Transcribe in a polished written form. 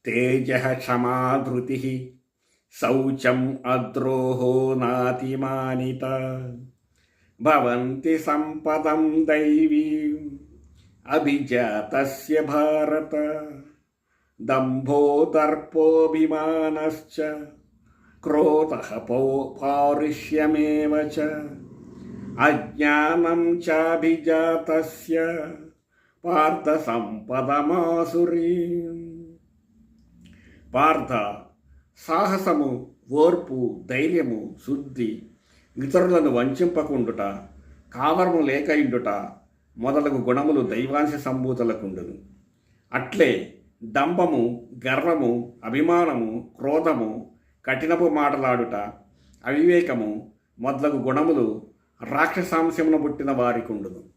తేజః క్షమా ధృతిః శౌచం అద్రోహో నాతిమానిత భవంతి సంపదం దైవీం అభిజాతస్య భారత దంభో దర్పోభిమానశ్చ క్రోధః పౌరుష్యమేవ చ అజ్ఞానం చాభిజాతస్య పార్థ సంపదమాసురీం. పార్థ, సాహసము, ఓర్పు, ధైర్యము, శుద్ధి, ఇతరులను వంచింపకుండుట, కావరము లేక ఇండుట మొదలగు గుణములు దైవాంశ సంభూతులకుండును. అట్లే డంబము, గర్వము, అభిమానము, క్రోధము, కఠినపు మాటలాడుట, అవివేకము మొదలగు గుణములు రాక్షసాంశమున పుట్టిన వారికుండును.